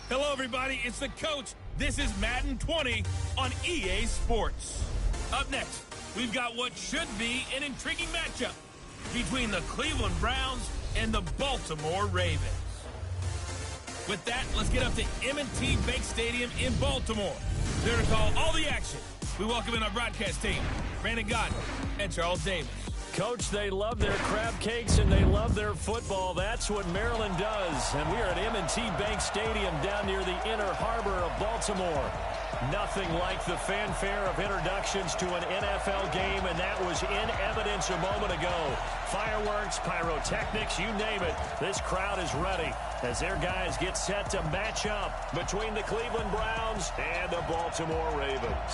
Hello, everybody. It's the coach. This is Madden 20 on EA Sports. Up next, we've got what should be an intriguing matchup between the Cleveland Browns and the Baltimore Ravens. With that, let's get up to M&T Bank Stadium in Baltimore. There to call all the action. We welcome in our broadcast team, Brandon Godden and Charles Davis. Coach, they love their crab cakes and they love their football. That's what Maryland does. And we are at M&T Bank Stadium down near the inner harbor of Baltimore. Nothing like the fanfare of introductions to an NFL game, and that was in evidence a moment ago. Fireworks, pyrotechnics, you name it. This crowd is ready as their guys get set to match up between the Cleveland Browns and the Baltimore Ravens.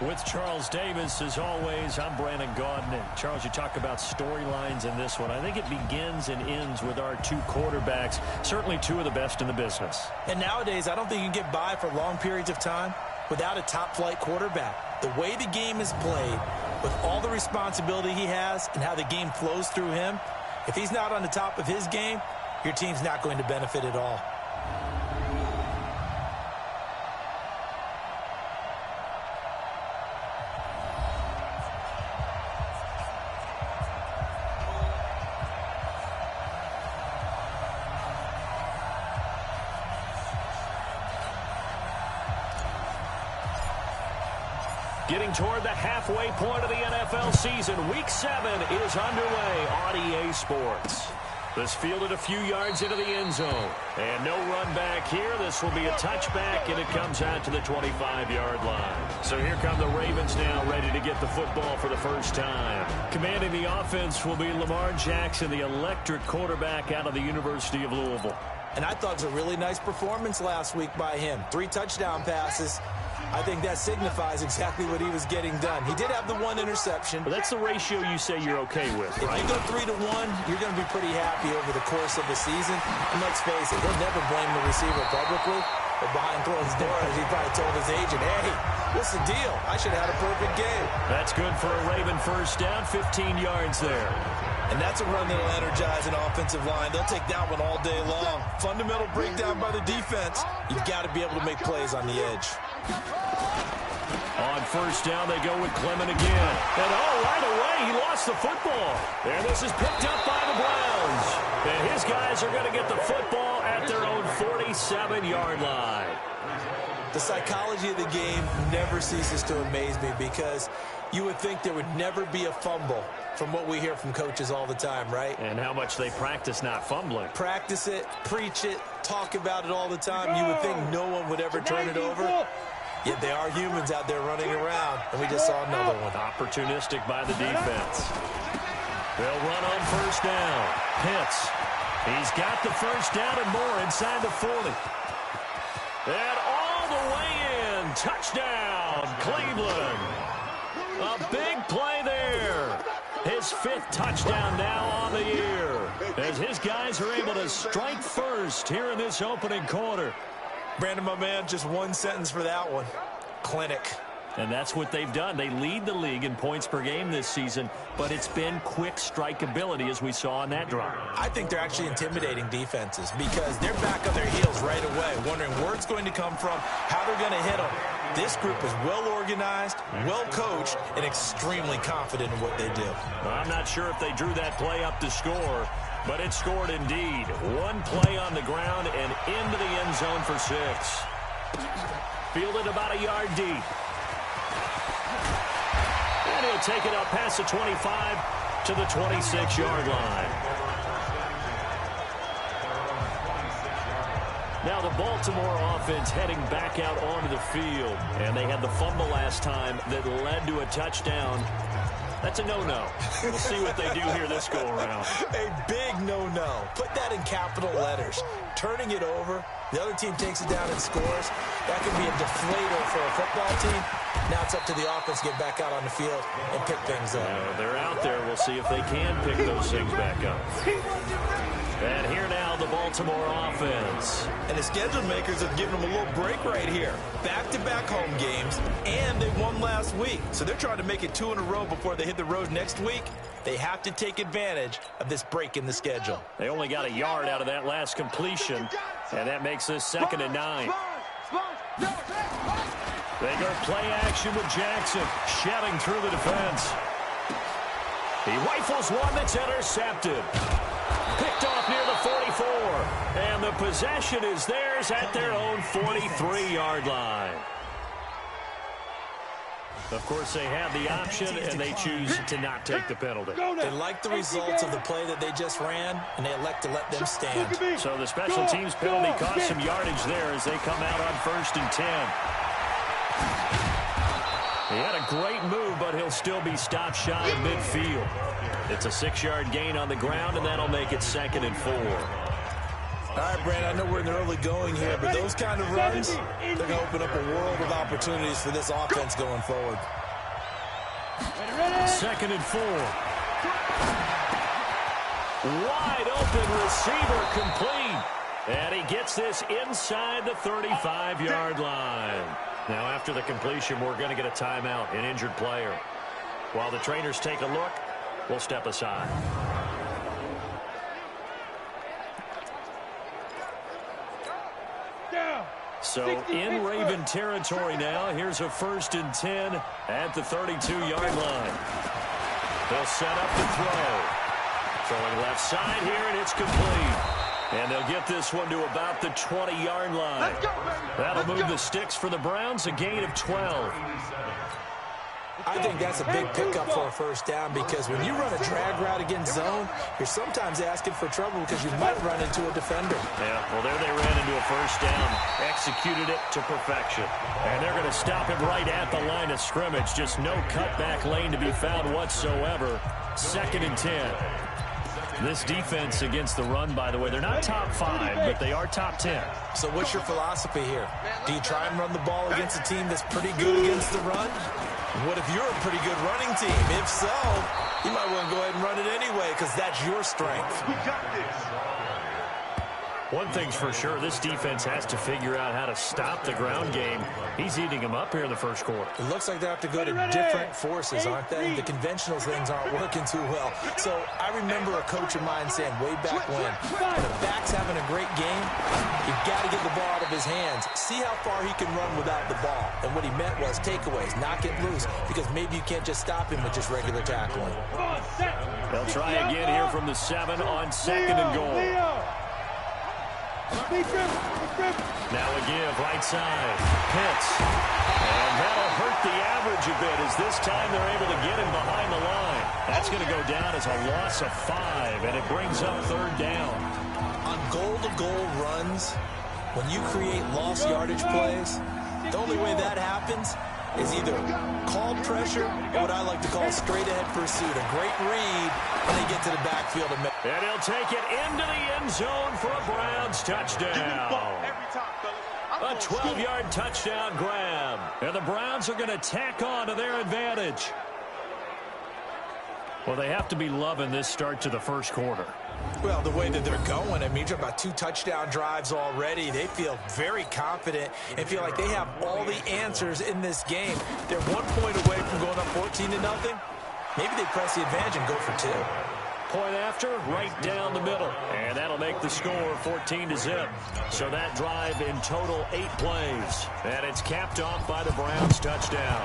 With Charles Davis, as always, I'm Brandon Godden. And Charles, you talk about storylines in this one. I think it begins and ends with our two quarterbacks, certainly two of the best in the business. And nowadays, I don't think you can get by for long periods of time without a top-flight quarterback. The way the game is played, with all the responsibility he has and how the game flows through him, if he's not on the top of his game, your team's not going to benefit at all. Getting toward the halfway point of the NFL season, Week 7 is underway on EA Sports. This fielded a few yards into the end zone. And no run back here. This will be a touchback, and it comes out to the 25-yard line. So here come the Ravens now, ready to get the football for the first time. Commanding the offense will be Lamar Jackson, the electric quarterback out of the University of Louisville. And I thought it was a really nice performance last week by him. 3 touchdown passes. I think that signifies exactly what he was getting done. He did have the 1 interception. But that's the ratio you say you're okay with, right? If you go 3-1, you're going to be pretty happy over the course of the season. And let's face it, he'll never blame the receiver publicly. But behind closed doors, he probably told his agent, hey, what's the deal? I should have had a perfect game. That's good for a Raven first down, 15 yards there. And that's a run that'll energize an offensive line. They'll take that one all day long. Fundamental breakdown by the defense. You've got to be able to make plays on the edge. On first down, they go with Clement again. And right away, he lost the football. And this is picked up by the Browns. And his guys are going to get the football at their own 47-yard line. The psychology of the game never ceases to amaze me because you would think there would never be a fumble from what we hear from coaches all the time, right? And how much they practice not fumbling. Practice it, preach it, talk about it all the time. You would think no one would ever turn it over. Yet they are humans out there running around, and we just saw another one. Opportunistic by the defense. They'll run on first down. Pitts. He's got the first down and more inside the 40. And all the way in. Touchdown, Cleveland. A big play there. His 5th touchdown now on the year as his guys are able to strike first here in this opening quarter. Brandon, my man, just one sentence for that one. Clinic. And that's what they've done. They lead the league in points per game this season, but it's been quick strike ability as we saw on that drive. I think they're actually intimidating defenses because they're back on their heels right away, wondering where it's going to come from, how they're going to hit them. This group is well organized, well coached, and extremely confident in what they do. I'm not sure if they drew that play up to score, but it scored indeed. One play on the ground and into the end zone for 6. Fielded about a yard deep. And he'll take it up past the 25 to the 26-yard line. Now the Baltimore offense heading back out onto the field. And they had the fumble last time that led to a touchdown. That's a no-no. We'll see what they do here this go-around. A big no-no. Put that in capital letters. Turning it over, the other team takes it down and scores. That could be a deflator for a football team. Now it's up to the offense to get back out on the field and pick things up. They're out there. We'll see if they can pick those things back up. And here now the Baltimore offense. And the schedule makers have given them a little break right here. Back-to-back home games, and they won last week. So they're trying to make it 2 in a row before they hit the road next week. They have to take advantage of this break in the schedule. They only got a yard out of that last completion, and that makes this 2nd and 9. They go play action with Jackson, shedding through the defense. He rifles one that's intercepted. Picked off near the 44. And the possession is theirs at their own 43-yard line. Of course, they have the option, and they choose to not take the penalty. They like the results of the play that they just ran, and they elect to let them stand. So the special teams penalty cost some yardage there as they come out on 1st and 10. He had a great move, but he'll still be stopped shy of midfield. It's a 6-yard gain on the ground, and that'll make it 2nd and 4. All right, Brandon, I know we're in the early going here, but those kind of runs, they're going to open up a world of opportunities for this offense going forward. 2nd and 4. Wide open receiver complete. And he gets this inside the 35-yard line. Now, after the completion, we're going to get a timeout, an injured player. While the trainers take a look, we'll step aside. So in Raven territory now. Here's a 1st and 10 at the 32-yard line. They'll set up to throw. Throwing left side here, and it's complete. And they'll get this one to about the 20-yard line. That'll move the sticks for the Browns, a gain of 12. I think that's a big pickup for a 1st down because when you run a drag route against zone, you're sometimes asking for trouble because you might run into a defender. Yeah, well, there they ran into a 1st down, executed it to perfection. And they're going to stop him right at the line of scrimmage. Just no cutback lane to be found whatsoever. 2nd and 10. This defense against the run, by the way, they're not top 5, but they are top 10. So what's your philosophy here? Do you try and run the ball against a team that's pretty good against the run? What if you're a pretty good running team? If so, you might want to go ahead and run it anyway because that's your strength. We got this. One thing's for sure, this defense has to figure out how to stop the ground game. He's eating them up here in the 1st quarter. It looks like they have to go to different forces, aren't they? The conventional things aren't working too well. So I remember a coach of mine saying way back when the back's having a great game, you've got to get the ball out of his hands. See how far he can run without the ball. And what he meant was takeaways, knock it loose, because maybe you can't just stop him with just regular tackling. They'll try again here from the 7 on 2nd and goal. Now a give, right side. Pitts. And that'll hurt the average a bit as this time they're able to get him behind the line. That's going to go down as a loss of 5, and it brings up 3rd down. On goal-to-goal runs, when you create lost yardage plays, the only way that happens is either called pressure or what I like to call straight-ahead pursuit. A great read when they get to the backfield. And he'll take it into the end zone for a Browns touchdown. A 12-yard touchdown grab. And the Browns are going to tack on to their advantage. Well, they have to be loving this start to the 1st quarter. Well, the way that they're going, I mean, you're talking about 2 touchdown drives already. They feel very confident and feel like they have all the answers in this game. They're 1 point away from going up 14-0. Maybe they press the advantage and go for 2. Point after, right down the middle. And that'll make the score 14-0. So that drive in total 8 plays. And it's capped off by the Browns touchdown.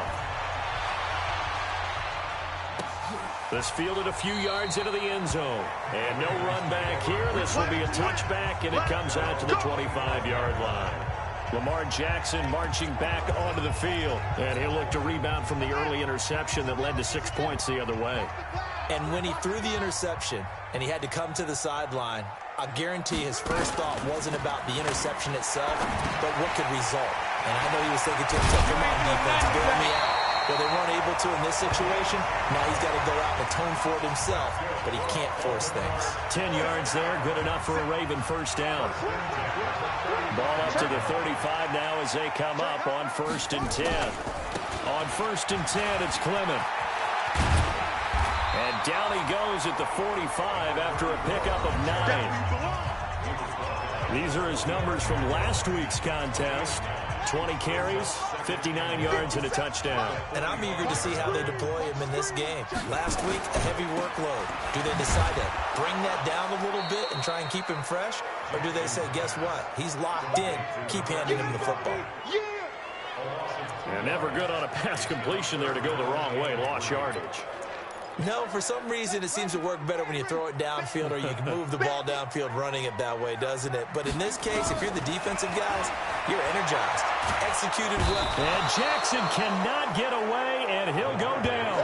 This fielded a few yards into the end zone. And no run back here. This will be a touchback, and it comes out to the 25-yard line. Lamar Jackson marching back onto the field. And he'll look to rebound from the early interception that led to 6 points the other way. And when he threw the interception and he had to come to the sideline, I guarantee his first thought wasn't about the interception itself, but what could result. And I know he was thinking to himself, come on, defense, bail me out. Well, they weren't able to in this situation. Now he's got to go out and atone for it himself, but he can't force things. 10 yards there, good enough for a Raven 1st down. Ball up to the 35 now as they come up on 1st and 10. On 1st and 10, it's Clement. And down he goes at the 45 after a pickup of 9. These are his numbers from last week's contest. 20 carries, 59 yards, and a touchdown. And I'm eager to see how they deploy him in this game. Last week, a heavy workload. Do they decide to bring that down a little bit and try and keep him fresh? Or do they say, guess what? He's locked in. Keep handing him the football. And never good on a pass completion there to go the wrong way. Lost yardage. No, for some reason, it seems to work better when you throw it downfield or you can move the ball downfield running it that way, doesn't it? But in this case, if you're the defensive guys, you're energized. Executed well. And Jackson cannot get away, and he'll go down.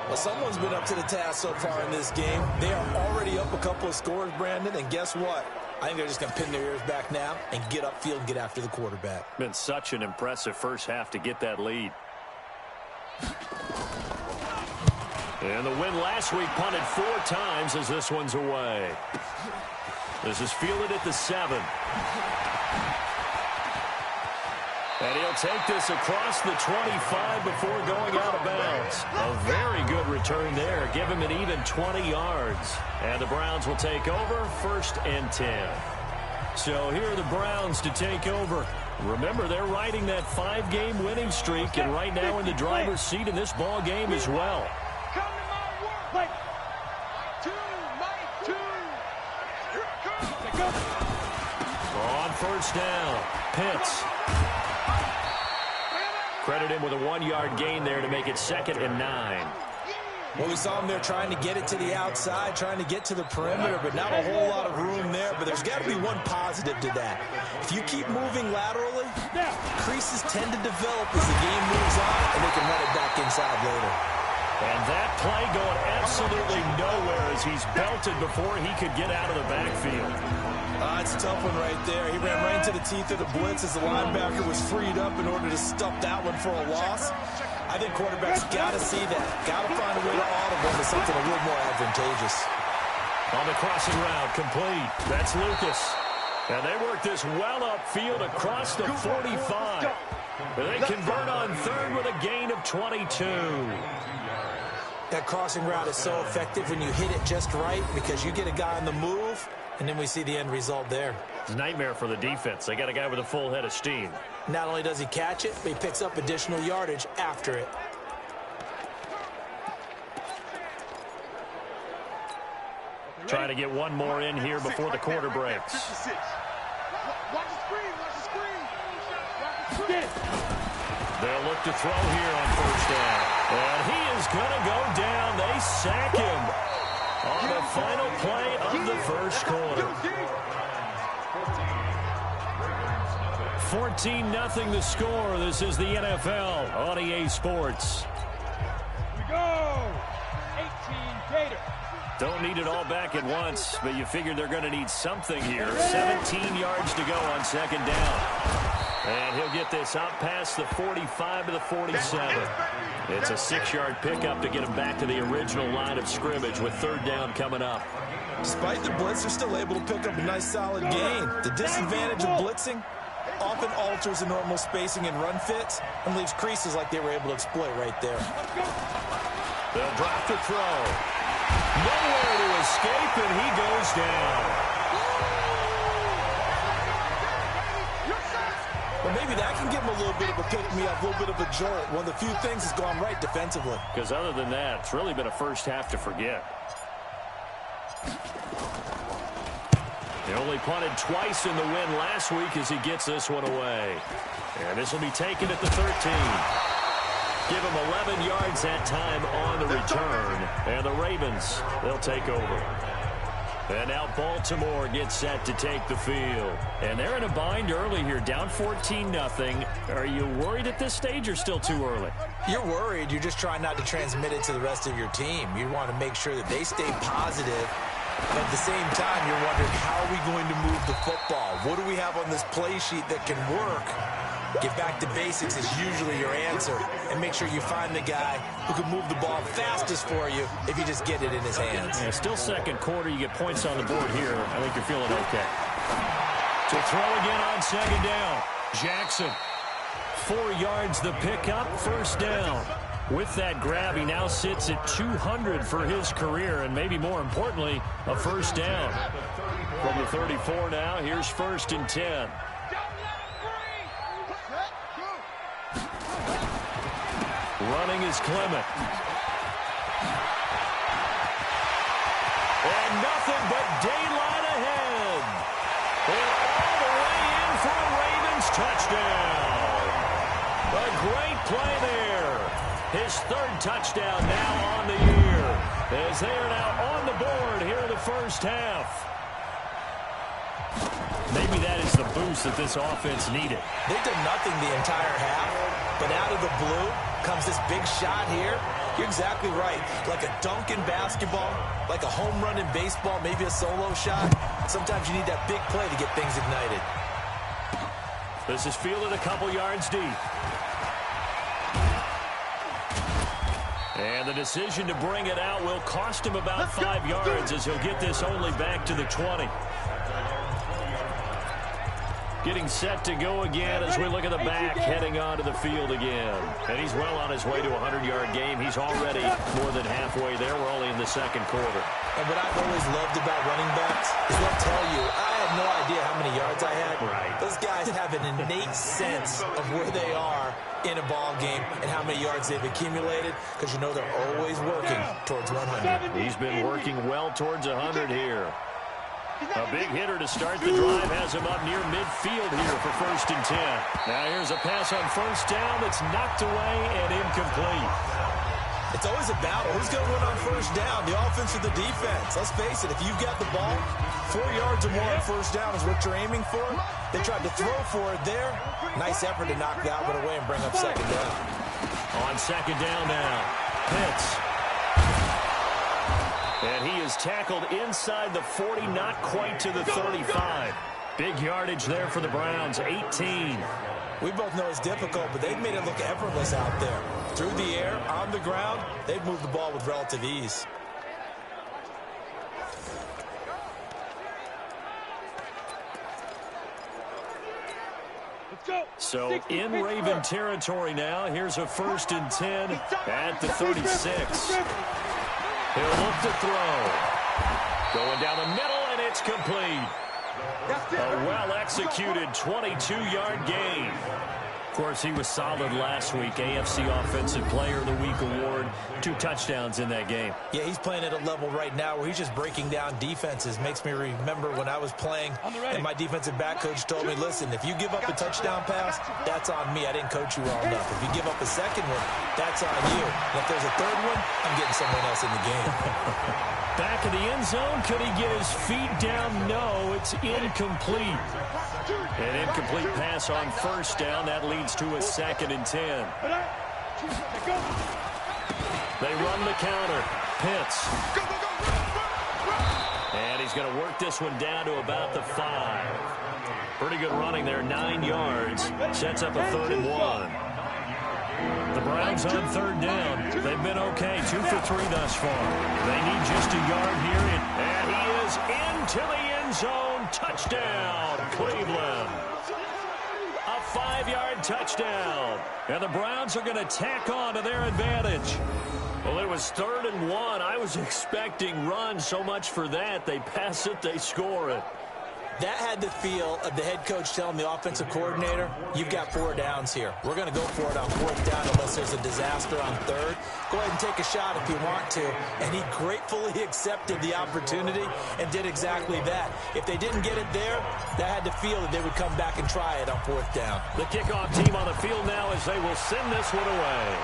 Well, someone's been up to the task so far in this game. They are already up a couple of scores, Brandon, and guess what? I think they're just going to pin their ears back now and get upfield and get after the quarterback. Been such an impressive first half to get that lead. And the win last week punted 4 times as this one's away. This is fielded at the 7. And he'll take this across the 25 before going out of bounds. A very good return there. Give him an even 20 yards. And the Browns will take over 1st and 10. So here are the Browns to take over. Remember, they're riding that 5-game winning streak, and right now in the driver's seat in this ball game as well. On 1st down, Pitts. Credit him with a 1-yard gain there to make it 2nd and 9. Well, we saw him there trying to get it to the outside, trying to get to the perimeter, but not a whole lot of room there. But there's got to be one positive to that. If you keep moving laterally, creases tend to develop as the game moves on, and they can run it back inside later. And that play going absolutely nowhere as he's belted before he could get out of the backfield. It's a tough one right there. He ran right into the teeth of the blitz as the linebacker was freed up in order to stop that one for a loss. I think quarterbacks got to see that. Got to find a way to audible to something a little more advantageous. On the crossing route, complete. That's Lucas. And they work this well upfield across the 45. They convert on 3rd with a gain of 22. That crossing route is so effective when you hit it just right because you get a guy on the move, and then we see the end result there. It's a nightmare for the defense. They got a guy with a full head of steam. Not only does he catch it, but he picks up additional yardage after it. Trying to get one more in here before the quarter breaks. They'll look to throw here on 1st down. And he is going to go down. They sack him on the final play of the 1st quarter. 14-0 the score. This is the NFL on EA Sports. We go. 18 Gators. Don't need it all back at once, but you figure they're going to need something here. 17 yards to go on 2nd down. And he'll get this out past the 45 to the 47. It's a 6-yard pickup to get him back to the original line of scrimmage with 3rd down coming up. Despite the blitz, they're still able to pick up a nice solid gain. The disadvantage of blitzing often alters the normal spacing and run fits and leaves creases like they were able to exploit right there. They'll drop the throw. Nowhere to escape, and he goes down. Well, maybe that can give him a little bit of a pick-me-up, a little bit of a jolt. One of the few things that's gone right defensively. Because other than that, it's really been a first half to forget. He only punted twice in the win last week as he gets this one away. And this will be taken at the 13. Give him 11 yards that time on the return. And the Ravens, they'll take over. And now Baltimore gets set to take the field. And they're in a bind early here, down 14-0. Are you worried at this stage or still too early? You're worried. You're just trying not to transmit it to the rest of your team. You want to make sure that they stay positive. But at the same time, you're wondering, how are we going to move the football? What do we have on this play sheet that can work? Get back to basics is usually your answer. And make sure you find the guy who can move the ball fastest for you if you just get it in his hands. Yeah, still 2nd quarter. You get points on the board here. I think you're feeling okay. To throw again on 2nd down. Jackson. 4 yards the pickup. 1st down. With that grab, he now sits at 200 for his career, and maybe more importantly, a first down. From the 34 now, here's 1st and 10. Running is Clement. And nothing but daylight ahead. And all the way in for a Ravens touchdown. A great play there. His 3rd touchdown now on the year, as they are now on the board here in the first half. Maybe that is the boost that this offense needed. They've done nothing the entire half, but out of the blue comes this big shot here. You're exactly right. Like a dunk in basketball, like a home run in baseball, maybe a solo shot. Sometimes you need that big play to get things ignited. This is fielded a couple yards deep. And the decision to bring it out will cost him about 5 yards, as he'll get this only back to the 20. Getting set to go again as we look at the back heading onto the field again. And he's well on his way to a 100-yard game. He's already more than halfway there. We're only in the 2nd quarter. And what I've always loved about running backs is they'll tell you, I had no idea how many yards I had. Right. Those guys have an innate sense of where they are in a ball game and how many yards they've accumulated, because you know they're always working towards 100. He's been working well towards 100 here. A big hitter to start the drive has him up near midfield here for 1st and 10. Now here's a pass on 1st down that's knocked away and incomplete. It's always a battle. Who's going to win on 1st down, the offense or the defense? Let's face it, if you've got the ball, 4 yards or more on 1st down is what you're aiming for. They tried to throw for it there. Nice effort to knock that one away and bring up 2nd down. On 2nd down now, Pitts. And he is tackled inside the 40, not quite to the 35. Big yardage there for the Browns, 18. We both know it's difficult, but they've made it look effortless out there. Through the air, on the ground, they've moved the ball with relative ease. So in Raven territory now, here's a 1st and 10 at the 36. He'll look to throw. Going down the middle, and it's complete. A well-executed 22-yard gain. Of course, he was solid last week. AFC Offensive Player of the Week award. 2 touchdowns in that game. Yeah, he's playing at a level right now where he's just breaking down defenses. Makes me remember when I was playing and my defensive back coach told me, listen, if you give up a touchdown pass, that's on me. I didn't coach you well enough. If you give up a 2nd one, that's on you. And if there's a 3rd one, I'm getting someone else in the game. Back of the end zone. Could he get his feet down? No, it's incomplete. An incomplete pass on 1st down. That leads to a 2nd and 10. They run the counter. Pitts. And he's going to work this one down to about the 5. Pretty good running there, 9 yards. Sets up a 3rd and 1. The Browns on 3rd down. They've been okay, 2 for 3 thus far. They need just a yard here, and he is into the end zone. Touchdown, Cleveland. A 5-yard touchdown. And the Browns are going to tack on to their advantage. Well, it was 3rd and 1. I was expecting run, so much for that. They pass it, they score it. That had the feel of the head coach telling the offensive coordinator, you've got 4 downs here. We're going to go for it on 4th down unless there's a disaster on 3rd. Go ahead and take a shot if you want to. And he gratefully accepted the opportunity and did exactly that. If they didn't get it there, that had the feel that they would come back and try it on 4th down. The kickoff team on the field now as they will send this one away.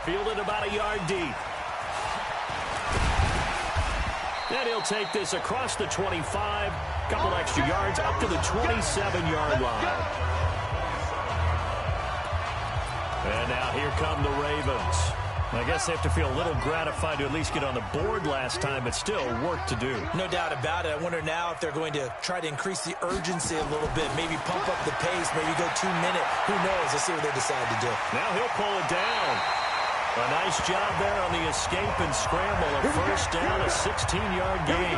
Fielded about a yard deep. Then he'll take this across the 25. Couple extra yards up to the 27-yard line. And now here come the Ravens. I guess they have to feel a little gratified to at least get on the board last time, but still work to do. No doubt about it. I wonder now if they're going to try to increase the urgency a little bit, maybe pump up the pace, maybe go 2-minute. Who knows? Let's see what they decide to do. Now he'll pull it down. A nice job there on the escape and scramble. A 1st down, a 16-yard gain.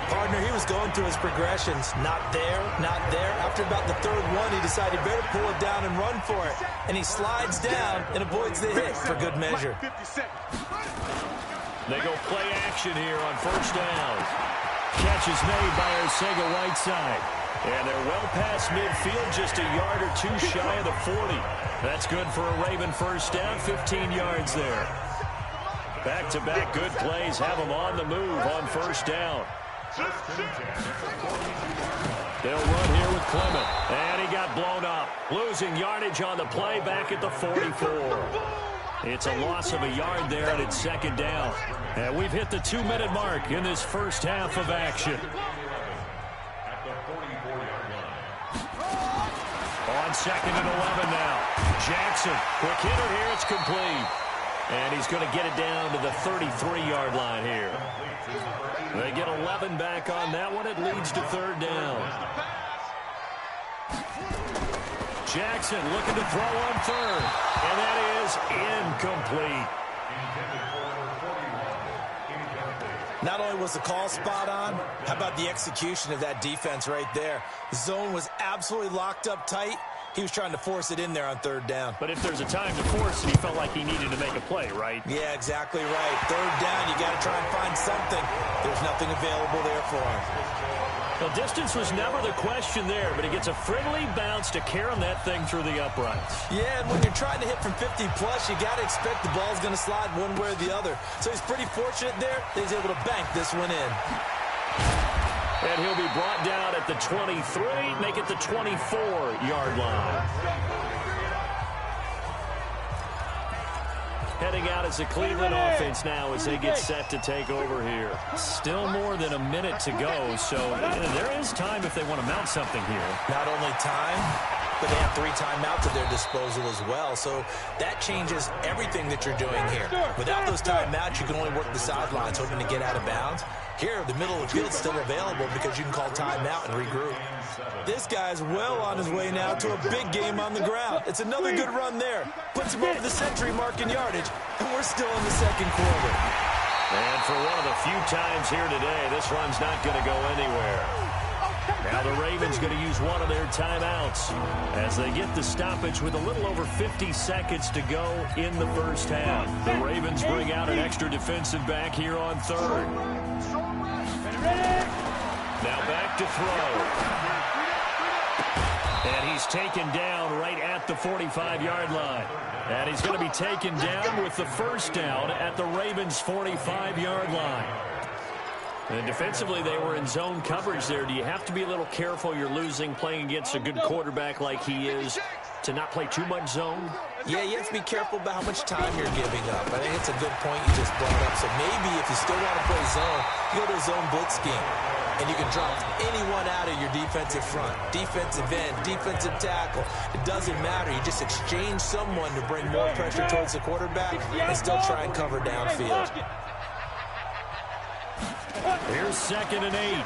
Partner, he was going through his progressions. Not there, not there. After about the third one, he decided better pull it down and run for it. And he slides down and avoids the hit for good measure. They go play action here on first down. Catch is made by Arcega-Whiteside. And they're well past midfield, just a yard or two shy of the 40. That's good for a Raven first down, 15 yards there. Back-to-back good plays have them on the move on first down. They'll run here with Clement. And he got blown up. Losing yardage on the play back at the 44. It's a loss of a yard there, and it's second down. And we've hit the 2-minute mark in this first half of action. On second and 11 now. Jackson, quick hitter here, it's complete. And he's going to get it down to the 33-yard line here. They get 11 back on that one. It leads to third down. Jackson looking to throw on third. And that is incomplete. Not only was the call spot on, how about the execution of that defense right there? The zone was absolutely locked up tight. He was trying to force it in there on third down. But if there's a time to force it, he felt like he needed to make a play, right? Yeah, exactly right. Third down, you got to try and find something. There's nothing available there for him. Well, distance was never the question there, but he gets a friendly bounce to carry that thing through the uprights. Yeah, and when you're trying to hit from 50-plus, you got to expect the ball's going to slide one way or the other. So he's pretty fortunate there that he's able to bank this one in. And he'll be brought down at the 23, make it the 24-yard line. Heading out as the Cleveland offense now as they get set to take over here. Still more than a minute to go, so there is time if they want to mount something here. Not only time, but they have 3 timeouts at their disposal as well, so that changes everything that you're doing here. Without those timeouts, you can only work the sidelines, hoping to get out of bounds. Here, the middle of the field's still available because you can call timeout and regroup. This guy's well on his way now to a big game on the ground. It's another good run there. Puts him over the century mark in yardage, and we're still in the second quarter. And for one of the few times here today, this run's not going to go anywhere. Now the Ravens going to use one of their timeouts as they get the stoppage with a little over 50 seconds to go in the first half. The Ravens bring out an extra defensive back here on third. Now back to throw. And he's taken down right at the 45-yard line. And he's going to be taken down with the first down at the Ravens' 45-yard line. And defensively, they were in zone coverage there. Do you have to be a little careful? You're losing, playing against a good quarterback like he is, to not play too much zone? Yeah, you have to be careful about how much time you're giving up. I think it's a good point you just brought up. So maybe if you still want to play zone, you go to a zone blitz scheme. And you can drop anyone out of your defensive front. Defensive end, defensive tackle. It doesn't matter. You just exchange someone to bring more pressure towards the quarterback and still try and cover downfield. Here's 2nd and 8.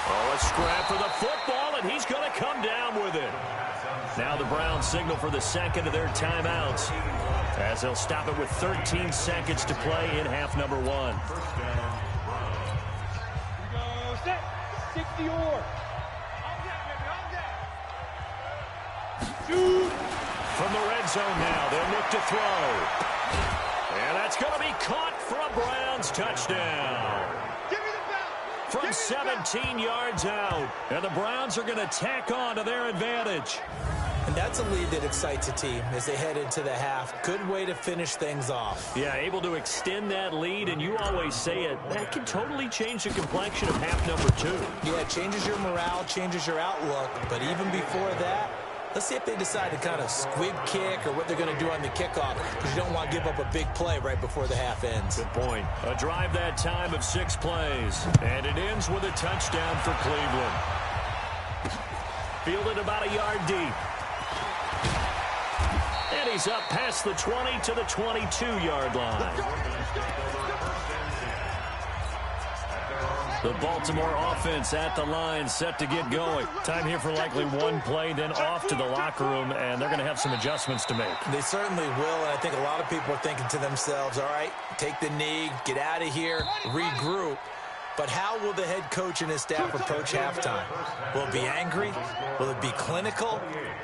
Oh, a scrap for the football, and he's going to come down with it. Now the Browns signal for the second of their timeouts as they'll stop it with 13 seconds to play in half number 1. Here we go, set, 60 or. Shoot. From the red zone now, they'll look to throw. And that's going to be caught for a Browns touchdown. From 17 yards out. And the Browns are going to tack on to their advantage. And that's a lead that excites a team as they head into the half. Good way to finish things off. Yeah, able to extend that lead, and you always say it, that can totally change the complexion of half number 2. Yeah, it changes your morale, changes your outlook. But even before that, let's see if they decide to kind of squib kick or what they're going to do on the kickoff, because you don't want to give up a big play right before the half ends. Good point. A drive that time of 6 plays, and it ends with a touchdown for Cleveland. Fielded about a yard deep. And he's up past the 20 to the 22-yard line. The Baltimore offense at the line, set to get going. Time here for likely one play, then off to the locker room, and they're going to have some adjustments to make. They certainly will, and I think a lot of people are thinking to themselves, all right, take the knee, get out of here, regroup. But how will the head coach and his staff approach halftime? Will it be angry? Will it be clinical?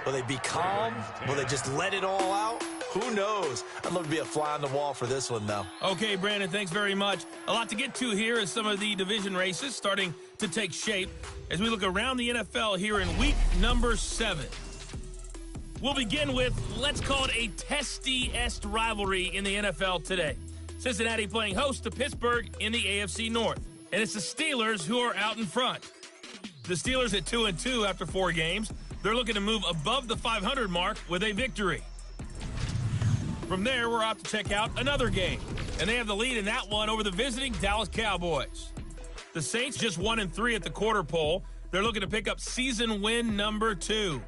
Will they be calm? Will they just let it all out? Who knows? I'd love to be a fly on the wall for this one, though. Okay, Brandon, thanks very much. A lot to get to here as some of the division races starting to take shape as we look around the NFL here in week number 7. We'll begin with, let's call it a testy-est rivalry in the NFL today. Cincinnati playing host to Pittsburgh in the AFC North. And it's the Steelers who are out in front. The Steelers at 2-2 after 4 games. They're looking to move above the 500 mark with a victory. From there, we're off to check out another game. And they have the lead in that one over the visiting Dallas Cowboys. The Saints just 1-3 at the quarter pole. They're looking to pick up season win number 2.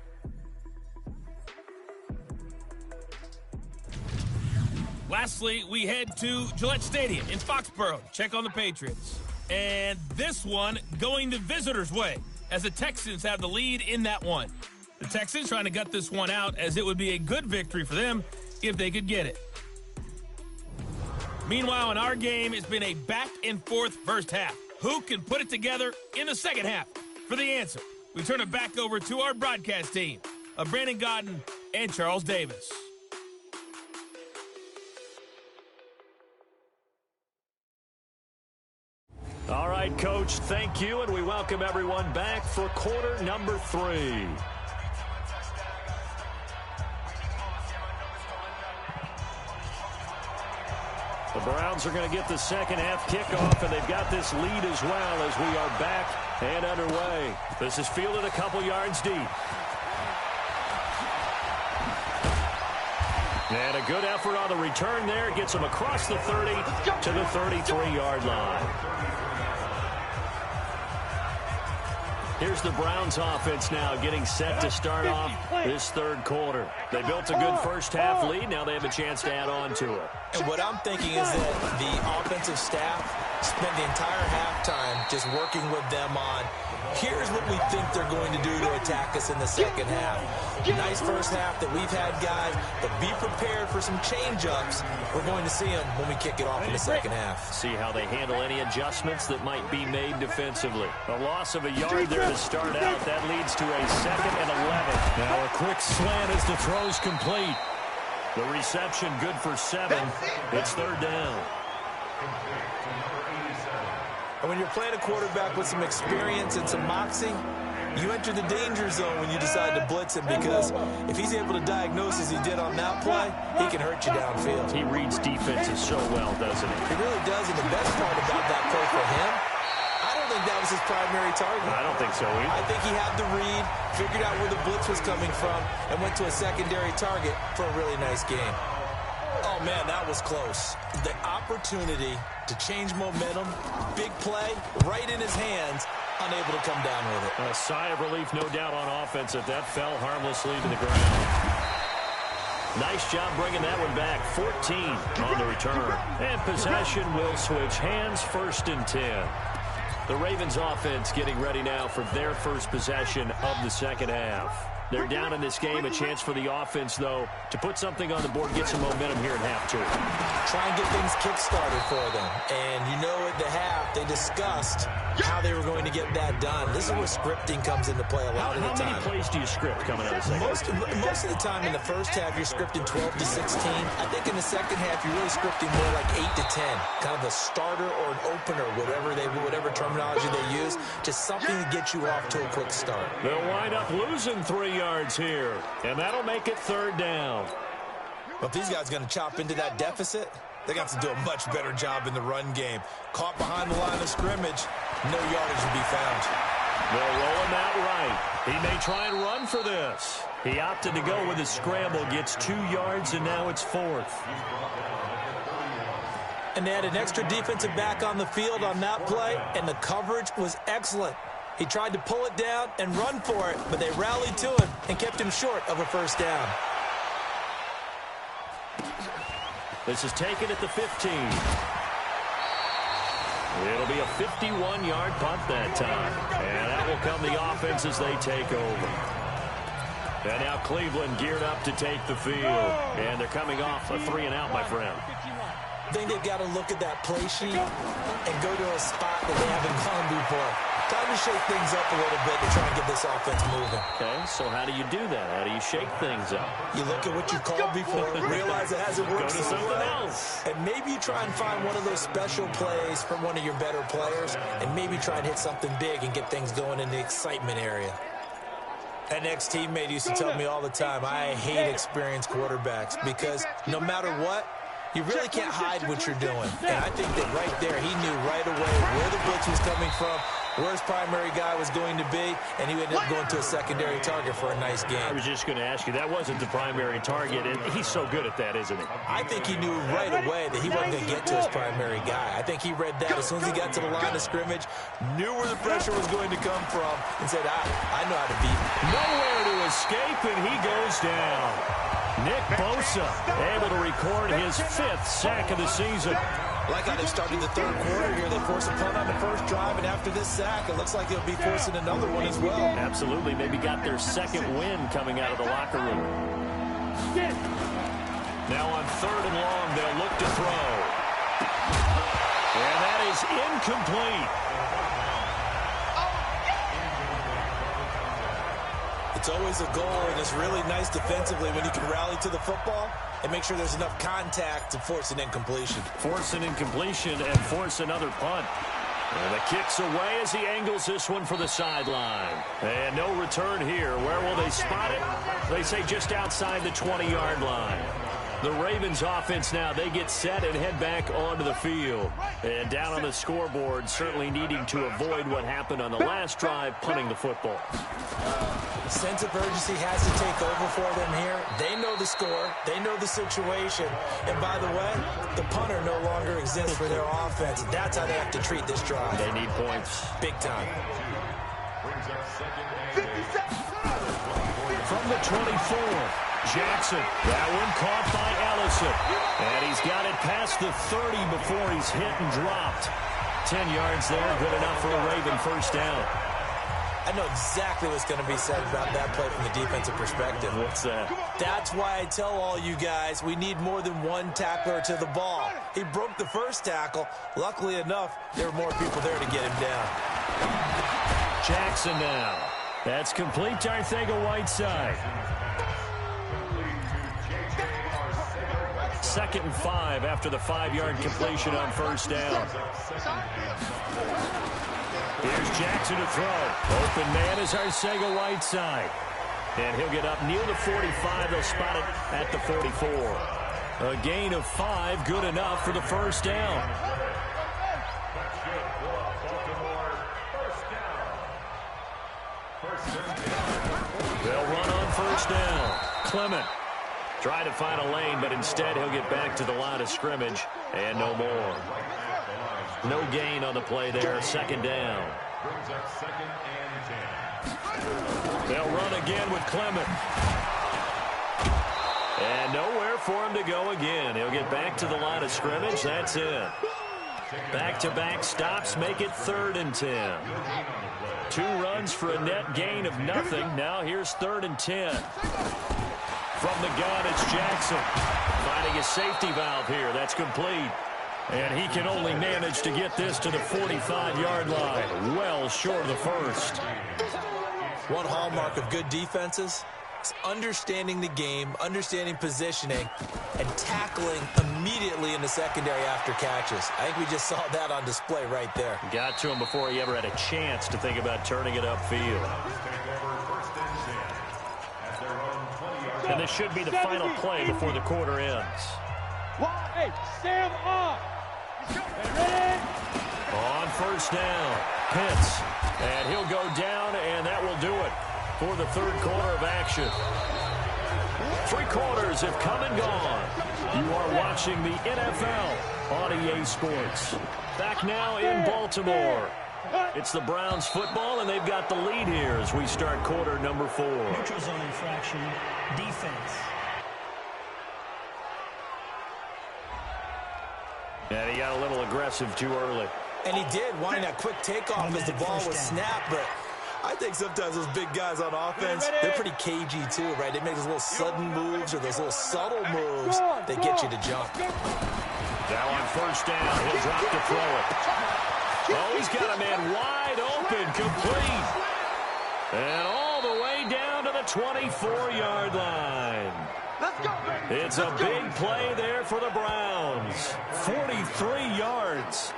Lastly, we head to Gillette Stadium in Foxborough to check on the Patriots. And this one going the visitors' way as the Texans have the lead in that one. The Texans trying to gut this one out as it would be a good victory for them if they could get it. Meanwhile, in our game, it's been a back-and-forth first half. Who can put it together in the second half? For the answer, we turn it back over to our broadcast team of Brandon Godden and Charles Davis. All right, Coach, thank you, and we welcome everyone back for quarter number 3. The Browns are going to get the second half kickoff, and they've got this lead as well as we are back and underway. This is fielded a couple yards deep. And a good effort on the return there. Gets them across the 30 to the 33-yard line. Here's the Browns offense now getting set to start off this third quarter. They built a good first half lead. Now they have a chance to add on to it. And what I'm thinking is that the offensive staff spent the entire halftime just working with them on, here's what we think they're going to do to attack us in the second half. Nice first half that we've had, guys, but be prepared for some change-ups. We're going to see them when we kick it off in the second half. See how they handle any adjustments that might be made defensively. A loss of a yard there to start out. That leads to a 2nd and 11. Now a quick slant as the throw's complete. The reception good for 7. It's third down. And when you're playing a quarterback with some experience and some moxie, you enter the danger zone when you decide to blitz him, because if he's able to diagnose as he did on that play, he can hurt you downfield. He reads defenses so well, doesn't he? He really does, and the best part about that play for him, I don't think that was his primary target. I don't think so either. I think he had the read, figured out where the blitz was coming from, and went to a secondary target for a really nice game. Oh, man, that was close. The opportunity to change momentum, big play, right in his hands, unable to come down with it. A sigh of relief, no doubt, on offense if that fell harmlessly to the ground. Nice job bringing that one back. 14 on the return. And possession will switch hands, 1st and 10. The Ravens offense getting ready now for their first possession of the second half. They're down in this game. A chance for the offense, though, to put something on the board, get some momentum here in half 2. Try and get things kick-started for them. And you know at the half, they discussed how they were going to get that done. This is where scripting comes into play a lot of the time. How many plays do you script coming out of the second half? Most of the time in the first half, you're scripting 12 to 16. I think in the second half, you're really scripting more like 8 to 10. Kind of a starter or an opener, whatever terminology they use. Just something to get you off to a quick start. They'll wind up losing 3 yards here, and that'll make it third down. Well, if these guys are going to chop into that deficit, they're going to have to do a much better job in the run game. Caught behind the line of scrimmage, no yardage to be found. They'll roll him out right. He may try and run for this. He opted to go with a scramble, gets 2 yards, and now it's 4th. And they had an extra defensive back on the field on that play, and the coverage was excellent. He tried to pull it down and run for it, but they rallied to him and kept him short of a first down. This is taken at the 15. It'll be a 51-yard punt that time. And that will come the offense as they take over. And now Cleveland geared up to take the field. And they're coming off a 3-and-out, my friend. I think they've got to look at that play sheet and go to a spot that they haven't gone before. Time to shake things up a little bit to try and get this offense moving. Okay, so how do you do that? How do you shake things up? You look at what you've called before, realize it hasn't worked. Go to something else. And maybe you try and find one of those special plays from one of your better players, and maybe try and hit something big and get things going in the excitement area. An ex-teammate used to tell me all the time, I hate experienced quarterbacks because no matter what, you really can't hide what you're doing. And I think that right there, he knew right away where the blitz was coming from, where his primary guy was going to be, and he ended up going to a secondary target for a nice game. I was just going to ask you, that wasn't the primary target, and he's so good at that, isn't he? I think he knew right away that he wasn't going to get to his primary guy. I think he read that as soon as he got to the line of scrimmage, knew where the pressure was going to come from, and said, I know how to beat him. Nowhere to escape, and he goes down. Nick Bosa able to record his 5th sack of the season. Like how they started the third quarter here. They forced a punt on the first drive, and after this sack, it looks like they'll be forcing another one as well. Absolutely. Maybe got their second win coming out of the locker room. Now on 3rd and long, they'll look to throw. And that is incomplete. It's always a goal, and it's really nice defensively when you can rally to the football and make sure there's enough contact to force an incompletion. Force an incompletion and force another punt. And the kick's away as he angles this one for the sideline. And no return here. Where will they spot it? They say just outside the 20-yard line. The Ravens offense now, they get set and head back onto the field. And down on the scoreboard, certainly needing to avoid what happened on the last drive, punting the football. The sense of urgency has to take over for them here. They know the score. They know the situation. And by the way, the punter no longer exists for their offense. That's how they have to treat this drive. They need points. Big time. From the 24, Jackson. That one caught by Ellison. And he's got it past the 30 before he's hit and dropped. 10 yards there, good enough for a Raven first down. I know exactly what's going to be said about that play from the defensive perspective. What's that? That's why I tell all you guys we need more than one tackler to the ball. He broke the first tackle. Luckily enough, there were more people there to get him down. Jackson now. That's complete to Arcega-Whiteside. 2nd and 5 after the 5-yard completion on first down. Here's Jackson to throw. Open man is Arcega-Whiteside. And he'll get up near the 45. They'll spot it at the 44. A gain of 5, good enough for the first down. They'll run on first down. Clement trying to find a lane, but instead he'll get back to the line of scrimmage and no more. No gain on the play there. 2nd down. They'll run again with Clement. And nowhere for him to go again. He'll get back to the line of scrimmage. That's it. Back-to-back stops make it 3rd and 10. 2 runs for a net gain of nothing. Now here's 3rd and 10. From the gun, it's Jackson. Finding a safety valve here. That's complete. And he can only manage to get this to the 45-yard line. Well short of the first. One hallmark of good defenses is understanding the game, understanding positioning, and tackling immediately in the secondary after catches. I think we just saw that on display right there. Got to him before he ever had a chance to think about turning it upfield. And this should be the final play before the quarter ends. Hey, Sam on. On first down, Pitts. And he'll go down, and that will do it for the 3rd quarter of action. 3 quarters have come and gone. You are watching the NFL on EA Sports. Back now in Baltimore. It's the Browns football, and they've got the lead here as we start quarter number 4. Neutral zone infraction, defense. And he got a little aggressive too early. And he did, wanting that quick takeoff as the ball was snapped, but I think sometimes those big guys on offense, they're pretty cagey too, right? They make those little sudden moves or those little subtle moves that get you to jump. Now on first down, he'll drop to throw it. Oh, he's got a man wide open, complete. And all the way down to the 24-yard line. It's a big play there for the Browns. 43 yards.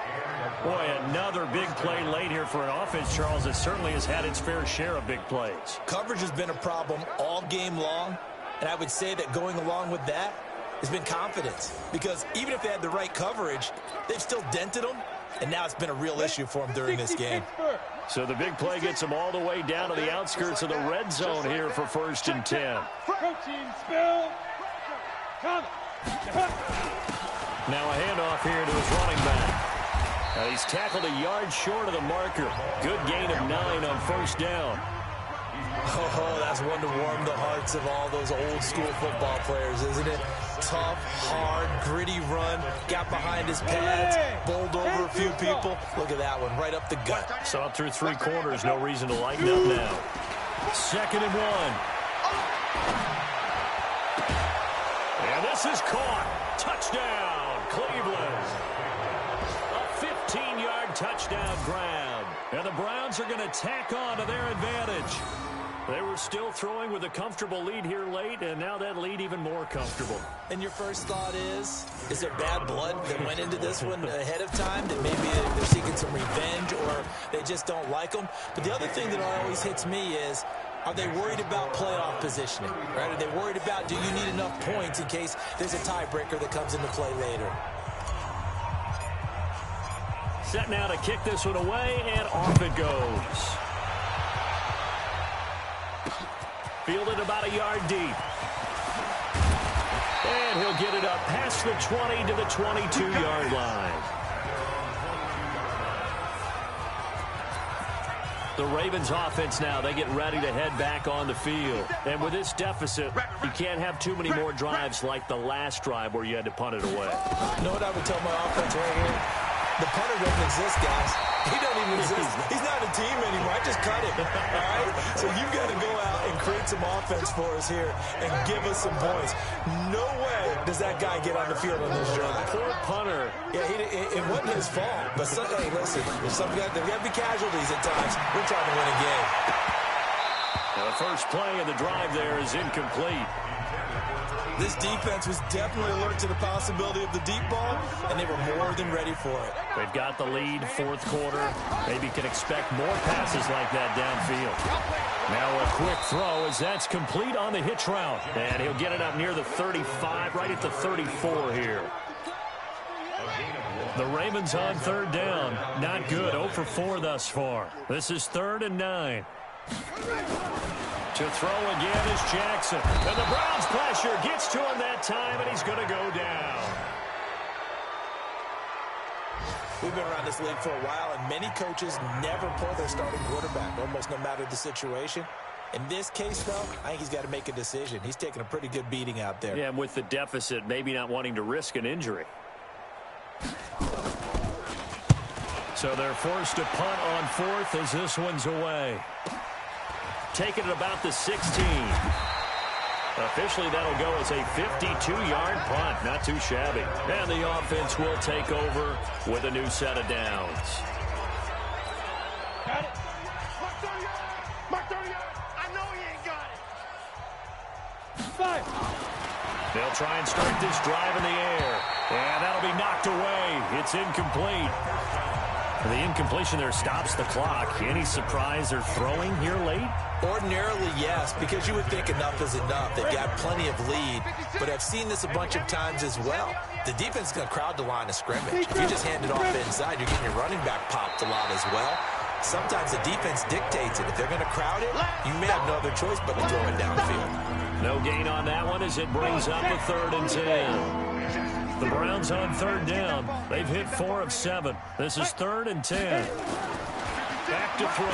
Boy, another big play late here for an offense, Charles, that certainly has had its fair share of big plays. Coverage has been a problem all game long, and I would say that going along with that has been confidence. Because even if they had the right coverage, they've still dented them, and now it's been a real issue for them during this game. So the big play gets them all the way down to the outskirts of the red zone here for 1st and 10. Protein spill. Now a handoff here to his running back. He's tackled a yard short of the marker. Good gain of 9 on first down. Oh, that's one to warm the hearts of all those old school football players, isn't it? Tough, hard, gritty run. Got behind his pads, bowled over a few people. Look at that one, right up the gut. Saw it through 3 quarters. No reason to lighten up now. 2nd and 1. And this is caught. Touchdown, Cleveland. A 15-yard touchdown grab. And the Browns are going to tack on to their advantage. They were still throwing with a comfortable lead here late, and now that lead even more comfortable. And your first thought is there bad blood that went into this one ahead of time, that maybe they're seeking some revenge or they just don't like them? But the other thing that always hits me is, are they worried about playoff positioning? Right? Are they worried about, do you need enough points in case there's a tiebreaker that comes into play later? Set now to kick this one away, and off it goes. Fielded about a yard deep. And he'll get it up past the 20 to the 22-yard line. The Ravens offense now, they get ready to head back on the field. And with this deficit, you can't have too many more drives like the last drive where you had to punt it away. You know what I would tell my offense right here? The punter doesn't exist, guys. He doesn't even exist. He's not a team anymore. I just cut him. All right? So you've got to go out and create some offense for us here and give us some points. No way does that guy get on the field on this drive. Poor punter. Yeah, it wasn't his fault. But, hey, listen, there's got to be casualties at times. We're trying to win a game. Now the first play of the drive there is incomplete. This defense was definitely alert to the possibility of the deep ball, and they were more than ready for it. They've got the lead, 4th quarter. Maybe can expect more passes like that downfield. Now a quick throw as that's complete on the hitch route. And he'll get it up near the 35, right at the 34 here. The Ravens on 3rd down. Not good, 0 for 4 thus far. This is 3rd and 9. To throw again is Jackson. And the Browns pressure gets to him that time, and he's going to go down. We've been around this league for a while, and many coaches never pull their starting quarterback, almost no matter the situation. In this case, though, I think he's got to make a decision. He's taking a pretty good beating out there. Yeah, and with the deficit, maybe not wanting to risk an injury. So they're forced to punt on 4th as this one's away. Taking it about the 16. Officially, that'll go as a 52-yard punt. Not too shabby. And the offense will take over with a new set of downs. Got it. Mark 30 yards. I know he ain't got it. 5. They'll try and start this drive in the air. And that'll be knocked away. It's incomplete. The incompletion there stops the clock. Any surprise they're throwing here late? Ordinarily, yes, because you would think enough is enough. They've got plenty of lead, but I've seen this a bunch of times as well. The defense is going to crowd the line of scrimmage. If you just hand it off inside, you're getting your running back popped a lot as well. Sometimes the defense dictates it. If they're going to crowd it, you may have no other choice but to throw it downfield. No gain on that one as it brings up a 3rd and 10. The Browns on 3rd down. They've hit 4 of 7. This is 3rd and 10. Back to throw.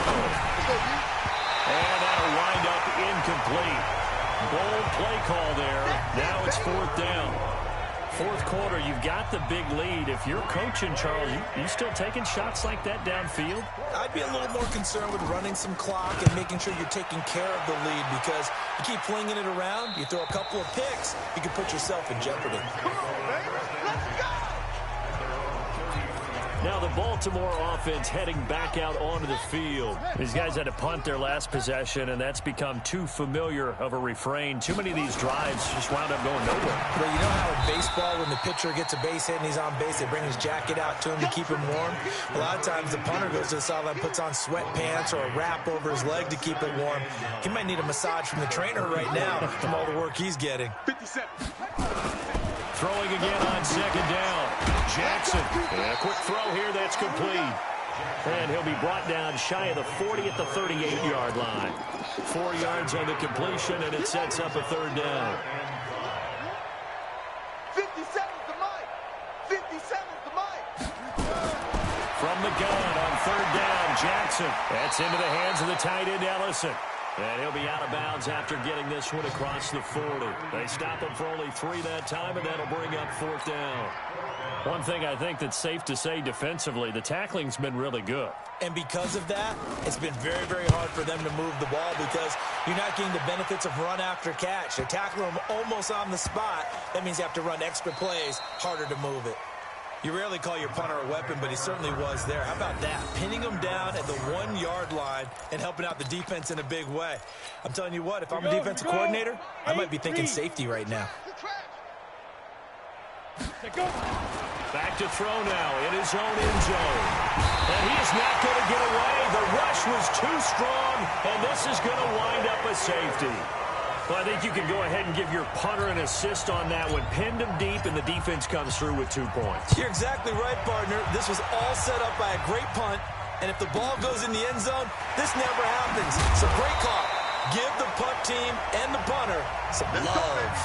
And that'll wind up incomplete. Bold play call there. Now it's 4th down. Fourth quarter, you've got the big lead. If you're coaching, Charles, you still taking shots like that downfield? I'd be a little more concerned with running some clock and making sure you're taking care of the lead, because you keep flinging it around, you throw a couple of picks, you can put yourself in jeopardy. Come on, baby. Let's go! Now the Baltimore offense heading back out onto the field. These guys had to punt their last possession, and that's become too familiar of a refrain. Too many of these drives just wound up going nowhere. But you know how in baseball, when the pitcher gets a base hit and he's on base, they bring his jacket out to him to keep him warm? A lot of times the punter goes to the sideline, puts on sweatpants or a wrap over his leg to keep it warm. He might need a massage from the trainer right now from all the work he's getting. 57. Throwing again on second down. Jackson. And a quick throw here that's complete. And he'll be brought down shy of the 40 at the 38-yard line. 4 yards on the completion, and it sets up a third down. 57's the mic. 57's the mic. From the gun on third down, Jackson. That's into the hands of the tight end, Ellison. And he'll be out of bounds after getting this one across the 40. They stop him for only 3 that time, and that'll bring up fourth down. One thing I think that's safe to say defensively, the tackling's been really good. And because of that, it's been very, very hard for them to move the ball, because you're not getting the benefits of run after catch. They're tackling them almost on the spot. That means you have to run extra plays, harder to move it. You rarely call your punter a weapon, but he certainly was there. How about that? Pinning him down at the 1-yard line and helping out the defense in a big way. I'm telling you what, if I'm a defensive coordinator, I might be thinking safety right now. Back to throw now in his own end zone. And he is not going to get away. The rush was too strong, and this is going to wind up a safety. Well, I think you can go ahead and give your punter an assist on that one. Pinned him deep, and the defense comes through with 2 points. You're exactly right, partner. This was all set up by a great punt, and if the ball goes in the end zone, this never happens. So great call. Give the punt team and the punter some love.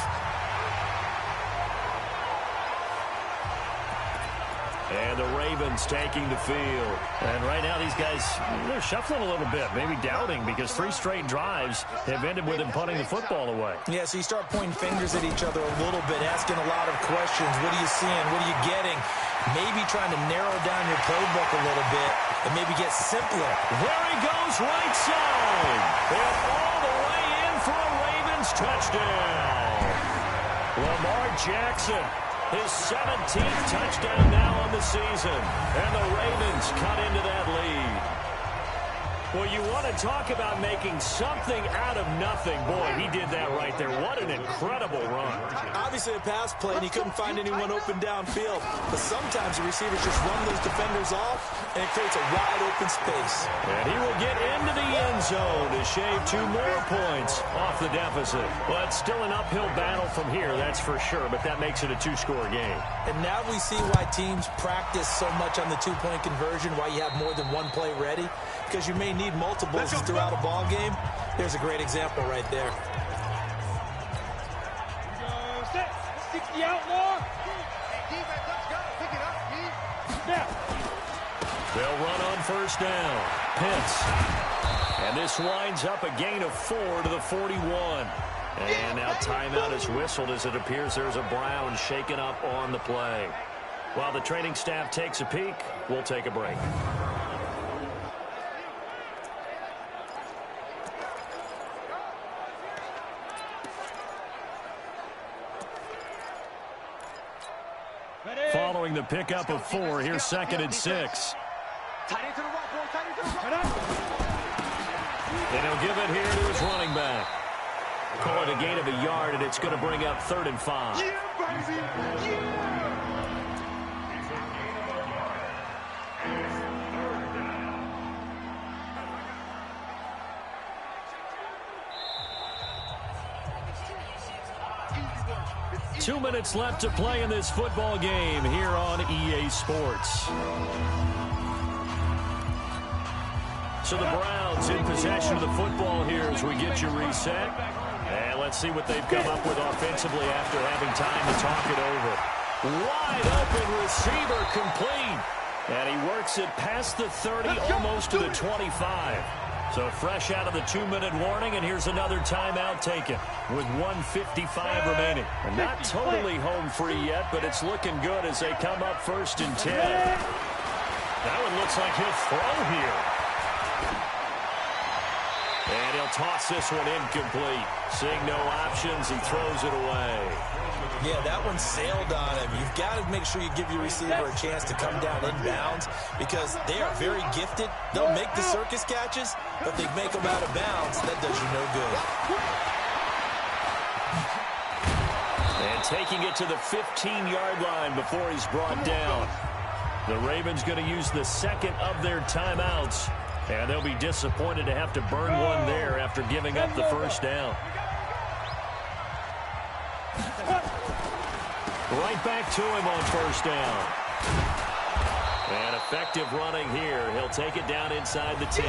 And the Ravens taking the field. And right now these guys, they're shuffling a little bit, maybe doubting, because 3 straight drives have ended with them punting the football away. Yeah, so you start pointing fingers at each other a little bit, asking a lot of questions. What are you seeing? What are you getting? Maybe trying to narrow down your playbook a little bit and maybe get simpler. There he goes, right side. And all the way in for a Ravens touchdown. Lamar Jackson. His 17th touchdown now on the season. And the Ravens cut into that lead. Well, you want to talk about making something out of nothing. Boy, he did that right there. What an incredible run. Obviously a pass play, and he couldn't find anyone open downfield. But sometimes the receivers just run those defenders off, and it creates a wide open space. And he will get into the end zone to shave 2 more points off the deficit. Well, it's still an uphill battle from here, that's for sure, but that makes it a 2-score game. And now we see why teams practice so much on the 2-point conversion, why you have more than 1 play ready, because you may need multiples throughout a ball game. There's a great example right there. 60 out more. Defense, let's go. Pick it up, Pete. Now. They'll run on first down. Pitts. And this winds up a gain of 4 to the 41. And now timeout is whistled as it appears there's a Brown shaken up on the play. While the training staff takes a peek, we'll take a break. Following the pickup of 4, here's 2nd and 6. And he'll give it here to his running back. Call it a gain of 1 yard, and it's going to bring up 3rd and 5. Yeah, baby. Yeah. 2 minutes left to play in this football game here on EA Sports. So the Browns in possession of the football here as we get you reset. And let's see what they've come up with offensively after having time to talk it over. Wide open receiver complete. And he works it past the 30, almost to the 25. So fresh out of the 2-minute warning, and here's another timeout taken with 1:55 remaining. And not totally home free yet, but it's looking good as they come up 1st and 10. That one looks like he'll throw here. And he'll toss this one incomplete. Seeing no options, he throws it away. Yeah, that one sailed on him. You've got to make sure you give your receiver a chance to come down inbounds because they are very gifted. They'll make the circus catches, but they make them out of bounds. That does you no good. And taking it to the 15-yard line before he's brought down. The Ravens going to use the second of their timeouts, and they'll be disappointed to have to burn one there after giving up the first down. Right back to him on first down. And effective running here. He'll take it down inside the 10.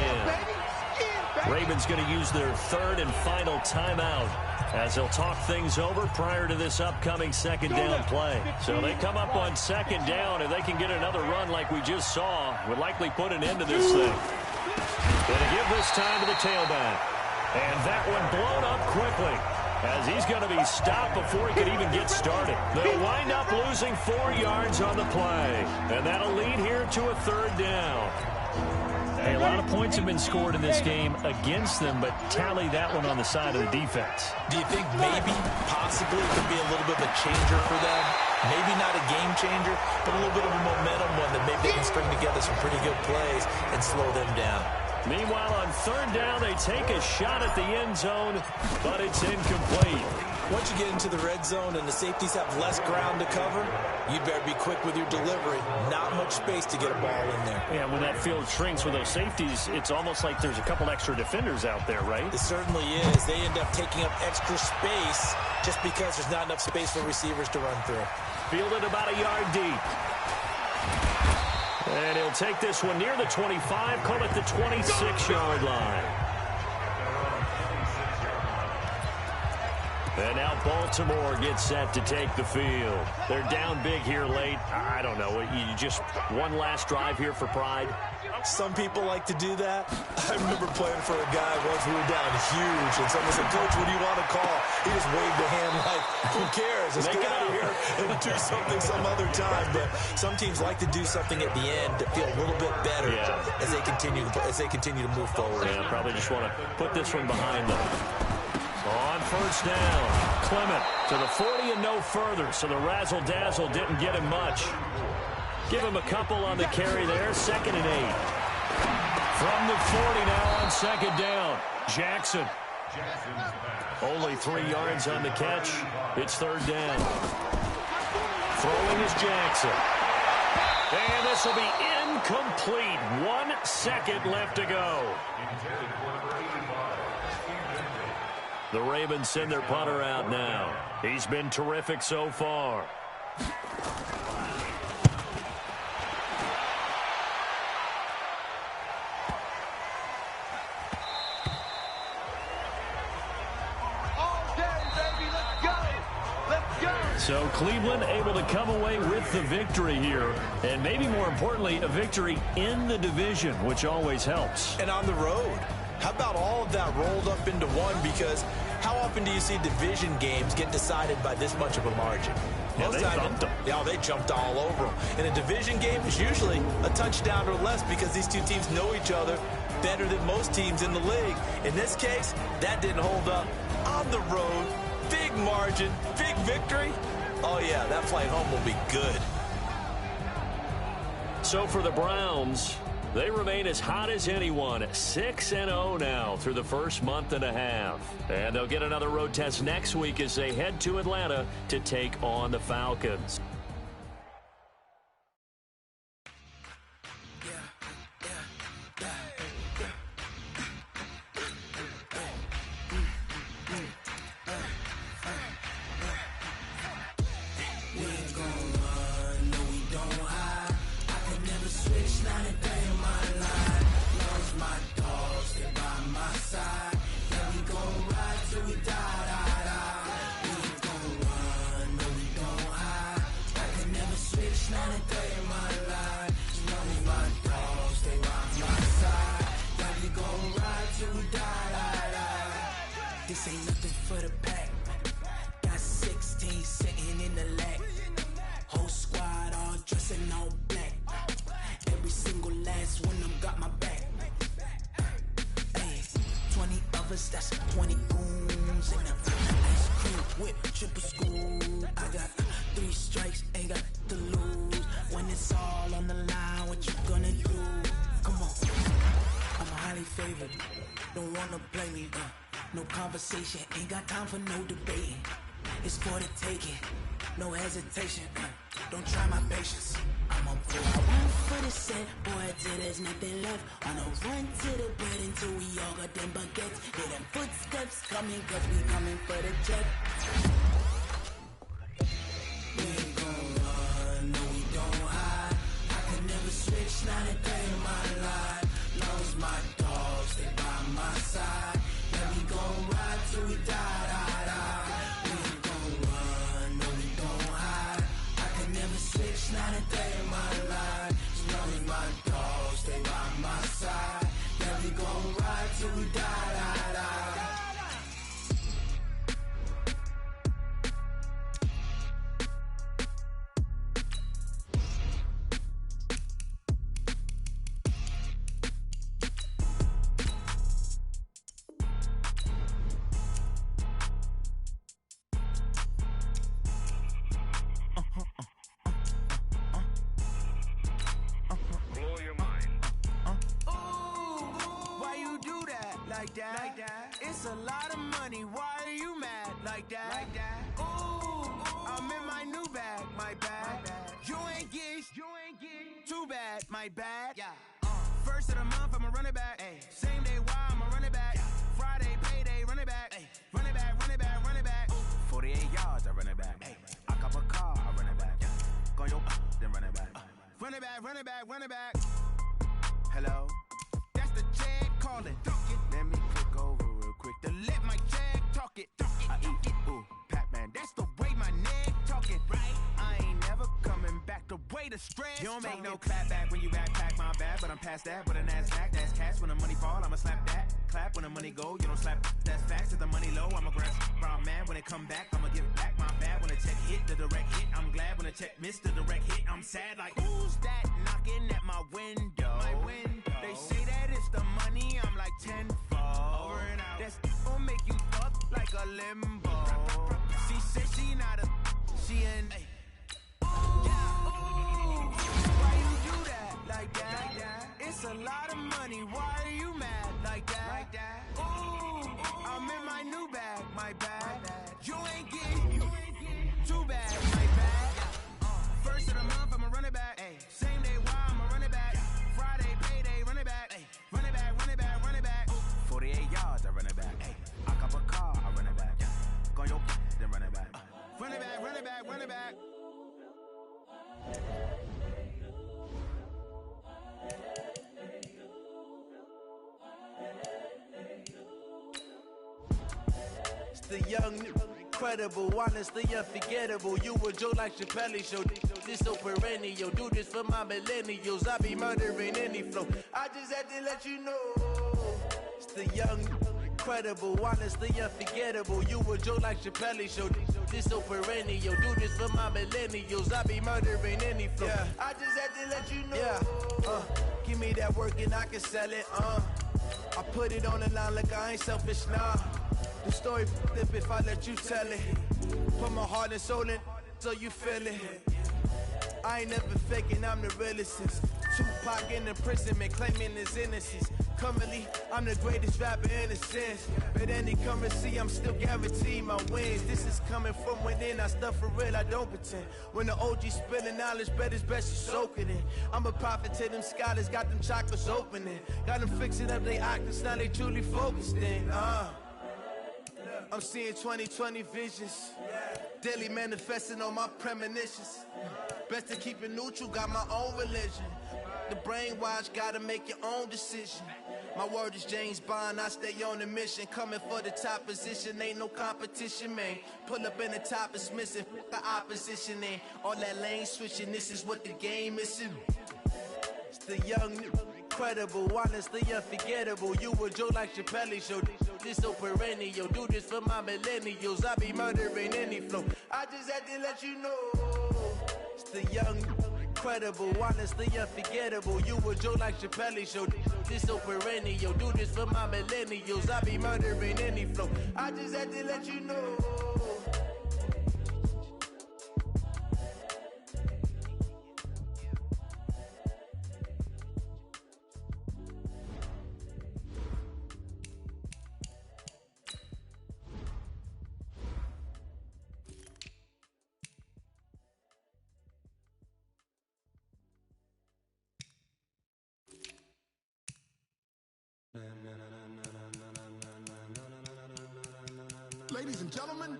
Ravens going to use their third and final timeout as they'll talk things over prior to this upcoming second down play. So they come up on second down, and they can get another run like we just saw. Would likely put an end to this thing. Going to give this time to the tailback. And that one blown up quickly, as he's going to be stopped before he could even get started. They'll wind up losing 4 yards on the play, and that'll lead here to a third down. Hey, a lot of points have been scored in this game against them, but tally that one on the side of the defense. Do you think maybe, possibly, it could be a little bit of a changer for them? Maybe not a game changer, but a little bit of a momentum one that maybe they can string together some pretty good plays and slow them down. Meanwhile, on third down, they take a shot at the end zone, but it's incomplete. Once you get into the red zone and the safeties have less ground to cover, you better be quick with your delivery. Not much space to get a ball in there. Yeah, when that field shrinks with those safeties, it's almost like there's a couple extra defenders out there, right? It certainly is. They end up taking up extra space just because there's not enough space for receivers to run through. Fielded about a yard deep. And he'll take this one near the 25, call it the 26-yard line. And now Baltimore gets set to take the field. They're down big here late. I don't know. You just one last drive here for pride? Some people like to do that. I remember playing for a guy once we were down huge, and someone said, "Coach, what do you want to call?" He just waved a hand like, who cares? Let's get out of here and do something some other time. But some teams like to do something at the end to feel a little bit better as they continue to move forward. Yeah, probably just want to put this one behind them. On first down, Clement to the 40 and no further, so the razzle-dazzle didn't get him much. Give him a couple on the carry there, 2nd and 8. From the 40 now on second down, Jackson. Only 3 yards on the catch. It's third down. Throwing is Jackson. And this will be incomplete. 1 second left to go. The Ravens send their punter out now. He's been terrific so far. So Cleveland able to come away with the victory here, and maybe more importantly, a victory in the division, which always helps. And on the road. How about all of that rolled up into one? Because how often do you see division games get decided by this much of a margin? Yeah, they thumped them. Yeah, they jumped all over them. And a division game is usually a touchdown or less because these two teams know each other better than most teams in the league. In this case, that didn't hold up. On the road, big margin, big victory. Oh, yeah, that flight home will be good. So for the Browns, they remain as hot as anyone, 6-0 now through the first month and a half. And they'll get another road test next week as they head to Atlanta to take on the Falcons. 20 goons and a ice cream whip, triple school. I got 3 strikes, ain't got to lose. When it's all on the line, what you gonna do? Come on, I'm highly favored. Don't wanna play me, no conversation, ain't got time for no debating. It's for the taking, no hesitation. Don't try my patience. I'm on full. I run for the set, boy, till there's nothing left. On a run to the bed until we all got them baguettes. Hear them footsteps coming, cause we coming for the check. We ain't gon' run, no we don't hide. I can never switch, not a day in my life. Knows my dogs, they by my side. Yeah, we gon' ride till we die, die, die. We ain't gon' run, no we don't hide. I can never switch, not a day in my life. As long as my dogs, they by my side. Yeah, we gon' ride till we die, die, die. It's a lot of money, why are you mad like that? Ooh, I'm in my new bag, my bad. You ain't get too bad, my bad. First of the month, I'ma run it back. Same day, why I'ma run it back. Friday, payday, run it back. Run it back, run it back, run it back. 48 yards, I run it back. I cop a car, I run it back. Go your then run it back. Run it back, run it back, run it back. Hello? That's the check calling. Let me click over real quick to let my check talk it. I eat it, ooh, Pac-Man. That's the way my neck talking. Right? I ain't never coming back the way the stress. You don't make no clap back when you backpack my bad, but I'm past that with a NASDAQ. That's cash when the money fall, I'ma slap that. Clap when the money go, you don't slap. That's facts. If the money low, I'ma grab. Brown man when it come back, I'ma give it back. My bad when the check hit, the direct hit. I'm glad when the check missed the direct hit. I'm sad like who's that knocking at my window? My window. They say that it's the money, I'm like tenfold. Over and out. That's gon' make you up like a limbo. She said she not a, she in. Why you do that like that? It's a lot of money, why are you mad like that? Ooh, I'm in my new bag, my bad. You ain't get too bad, my bad. First of the month, I'ma run it back. Same day, why I'ma run it back. Friday, payday, run it back. Run it back, run it back, run it back. 48 yards, I run it back. I cop a car, I run it back. Go your then run it back. Run it back, run it back, run it back. It's the young, incredible, honestly unforgettable. You a Joe like Chappelle show. This so perennial. Do this for my millennials. I be murdering any flow. I just had to let you know. It's the young, incredible, honestly unforgettable. You a Joe like Chappelle show. This so perennial. Do this for my millennials. I be murdering any flow. Yeah. I just had to let you know. Yeah. Give me that work and I can sell it. I put it on the line like I ain't selfish, nah. The story flip if I let you tell it. Put my heart and soul in so you feel it. I ain't never faking, I'm the realest since Tupac in imprisonment, claiming his innocence. Currently, I'm the greatest rapper in a sense. But any currency, I'm still guaranteed my wins. This is coming from within, I stuff for real, I don't pretend. When the OG spilling knowledge, bet it's best you soak it in. I'm a prophet to them scholars, got them chakras opening. Got them fixing up they octaves, now they truly focused in. I'm seeing 2020 visions. Daily manifesting on my premonitions. Best to keep it neutral, got my own religion. The brainwash, gotta make your own decision. My word is James Bond, I stay on the mission. Coming for the top position, ain't no competition, man. Pull up in the top, it's missing, the opposition in. All that lane switching, this is what the game is in. It's the young, incredible, honestly unforgettable. You a Joe like Chappelle show. This so perennial. Do this for my millennials. I be murdering any flow. I just had to let you know. It's the young, incredible, honestly unforgettable. You a joke like Chappelle show. This so perennial. Do this for my millennials. I be murdering any flow. I just had to let you know. Ladies and gentlemen,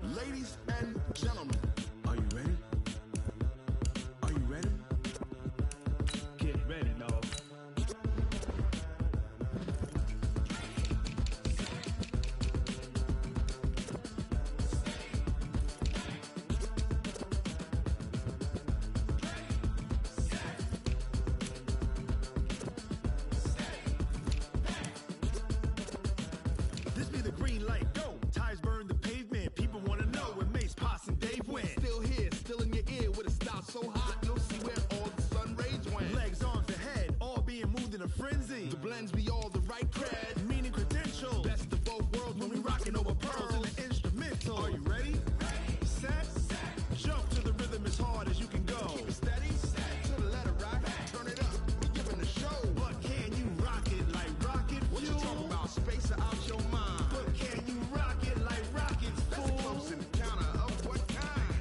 ladies and gentlemen, are you ready? Are you ready? Get ready, dog. This be the green light, go. Tires burn the pavement. People want to know where Mace, Poss, and Dave went. Still here, still in your ear with a style so hot, you'll see where all the sun rays went. Legs, arms, the head, all being moved in a frenzy. The blends be all the right cred, meaning credentials. Best of both worlds when we rocking over pearls in the instrumental. Are you ready? Set, jump to the rhythm as hard as you can go. Keep it steady, to the letter right. Turn it up, we giving the show. But can you rock it like rocket fuel? What you talking about? Space or out your mind? But can you rock it like rockets, fool? That's a close encounter of what kind?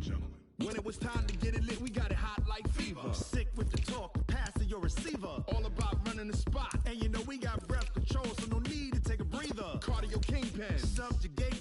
Gentlemen. When it was time to get it lit, we got it hot like fever. Sick with the talk, pass to your receiver. All about running the spot. And you know we got breath control, so no need to take a breather. Cardio kingpin, subjugate